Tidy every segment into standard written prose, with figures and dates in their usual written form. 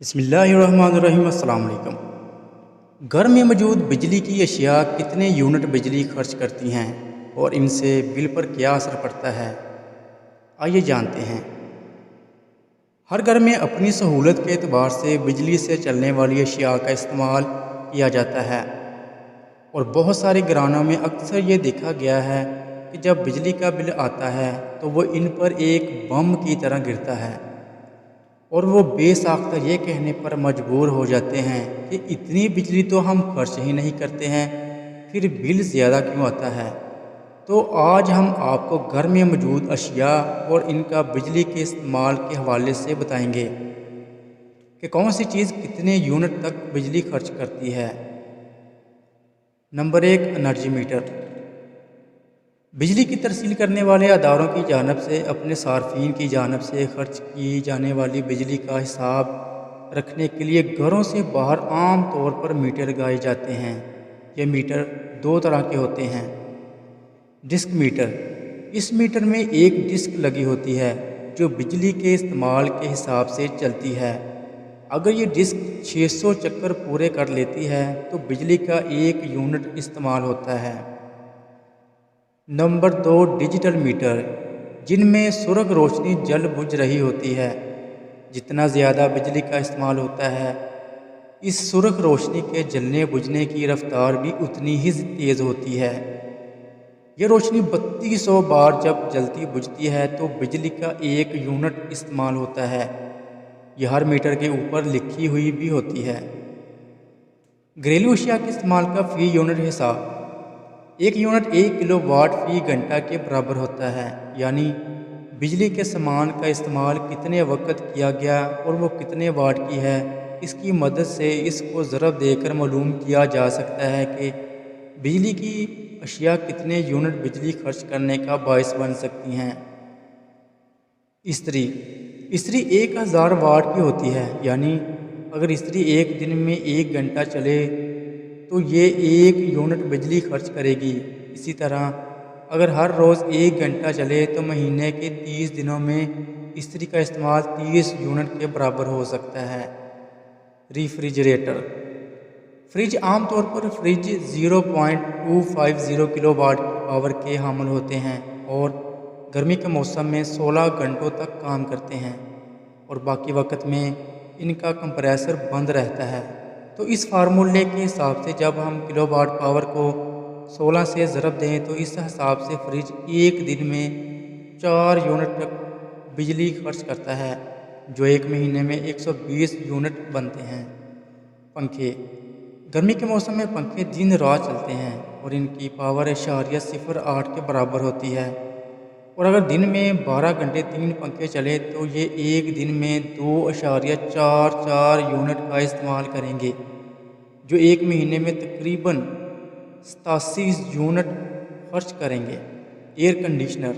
بسم اللہ الرحمن الرحیم۔ السلام علیکم۔ گھر میں موجود بجلی کی اشیاء کتنے یونٹ بجلی خرچ کرتی ہیں اور ان سے بل پر کیا اثر پڑتا ہے، آئیے جانتے ہیں۔ ہر گھر میں اپنی سہولت کے اعتبار سے بجلی سے چلنے والی اشیاء کا استعمال کیا جاتا ہے، اور بہت سارے گھرانوں میں اکثر یہ دیکھا گیا ہے کہ جب بجلی کا بل آتا ہے تو وہ ان پر ایک بم کی طرح گرتا ہے، اور وہ بے ساختہ یہ کہنے پر مجبور ہو جاتے ہیں کہ اتنی بجلی تو ہم خرچ ہی نہیں کرتے ہیں، پھر بل زیادہ کیوں آتا ہے۔ تو آج ہم آپ کو گھر میں موجود اشیاء اور ان کا بجلی کے استعمال کے حوالے سے بتائیں گے کہ کون سی چیز کتنے یونٹ تک بجلی خرچ کرتی ہے۔ Number 1، energy meter. بجلی کی ترسیل کرنے والے اداروں کی جانب سے اپنے صارفین کی جانب سے خرچ کی جانے والی بجلی کا حساب رکھنے کے لیے گھروں سے باہر عام طور پر میٹر لگائے جاتے ہیں۔ یہ میٹر دو طرح کے ہوتے ہیں۔ Disk metre. اس میٹر میں ایک ڈسک لگی ہوتی ہے جو بجلی کے استعمال کے حساب سے چلتی ہے۔ اگر یہ ڈسک 600 چکر پورے کر لیتی ہے تو بجلی کا 1 یونٹ استعمال ہوتا ہے۔ نمبر 2، ڈیجیٹل میٹر، جن میں سرخ روشنی جل بجھ رہی ہوتی ہے۔ جتنا زیادہ بجلی کا استعمال ہوتا ہے، اس سرخ روشنی کے جلنے بجھنے کی رفتار بھی اتنی ہی تیز ہوتی ہے۔ یہ روشنی 3200 بار جب جلتی بجھتی ہے تو بجلی کا 1 یونٹ استعمال ہوتا ہے۔ یہ ہر میٹر کے اوپر لکھی ہوئی بھی ہوتی ہے۔ گھریلو اشیاء کے استعمال کا فی یونٹ حساب۔ 1 یونٹ 1 کلو واٹ فی گھنٹہ کے برابر ہوتا ہے، یعنی بجلی کے سامان کا استعمال کتنے وقت کیا گیا اور وہ کتنے واٹ کی ہے، اس کی مدد سے اس کو ضرب دے کر معلوم کیا جا سکتا ہے کہ بجلی کی اشیاء کتنے یونٹ بجلی خرچ کرنے کا باعث بن سکتی ہیں۔ استری۔ استری 1000 واٹ کی ہوتی ہے، یعنی اگر استری ایک دن میں 1 گھنٹہ چلے تو یہ 1 یونٹ بجلی خرچ کرے گی۔ اسی طرح اگر ہر روز 1 گھنٹہ چلے تو مہینے کے 30 دنوں میں استری کا استعمال 30 یونٹ کے برابر ہو سکتا ہے۔ ریفریجریٹر۔ فریج عام طور پر فریج 0.250 کلو واٹ پاور کے حامل ہوتے ہیں اور گرمی کے موسم میں 16 گھنٹوں تک کام کرتے ہیں، اور باقی وقت میں ان کا کمپریسر بند رہتا ہے۔ تو اس فارمولے کے حساب سے جب ہم کلو واٹ پاور کو 16 سے ضرب دیں تو اس حساب سے فریج ایک دن میں 4 یونٹ تک بجلی خرچ کرتا ہے، جو ایک مہینے میں 120 یونٹ بنتے ہیں۔ پنکھے۔ گرمی کے موسم میں پنکھے دن رات چلتے ہیں اور ان کی پاور 0.08 کے برابر ہوتی ہے، اور اگر دن میں 12 گھنٹے 3 پنکھے چلے تو یہ ایک دن میں 2.44 یونٹ کا استعمال کریں گے، جو ایک مہینے میں تقریباً 87 یونٹ خرچ کریں گے۔ Air conditioner.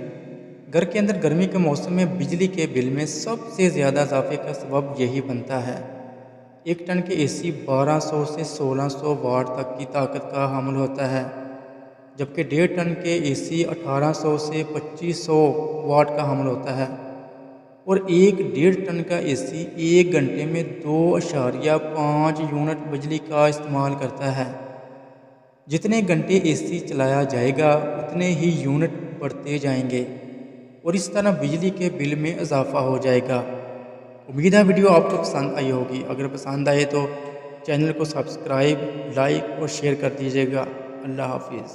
گھر کے اندر گرمی کے موسم میں بجلی کے بل میں سب سے زیادہ اضافے کا سبب یہی بنتا ہے۔ 1 ٹن کے اے سی 1200 سے 1600 واٹ تک کی طاقت کا حامل ہوتا ہے، جبکہ 1.5 ٹن کے اے سی 1800 سے 2500 واٹ کا حامل ہوتا ہے، اور 1.5 ٹن کا اے سی 1 گھنٹے میں 2.5 یونٹ بجلی کا استعمال کرتا ہے۔ جتنے گھنٹے اے سی چلایا جائے گا اتنے ہی یونٹ بڑھتے جائیں گے، اور اس طرح بجلی کے بل میں اضافہ ہو جائے گا۔ امید ہے ویڈیو آپ کو پسند آئی ہوگی۔ اگر پسند آئے تو چینل کو سبسکرائب، لائک اور شیئر کر دیجیے گا۔ اللہ حافظ۔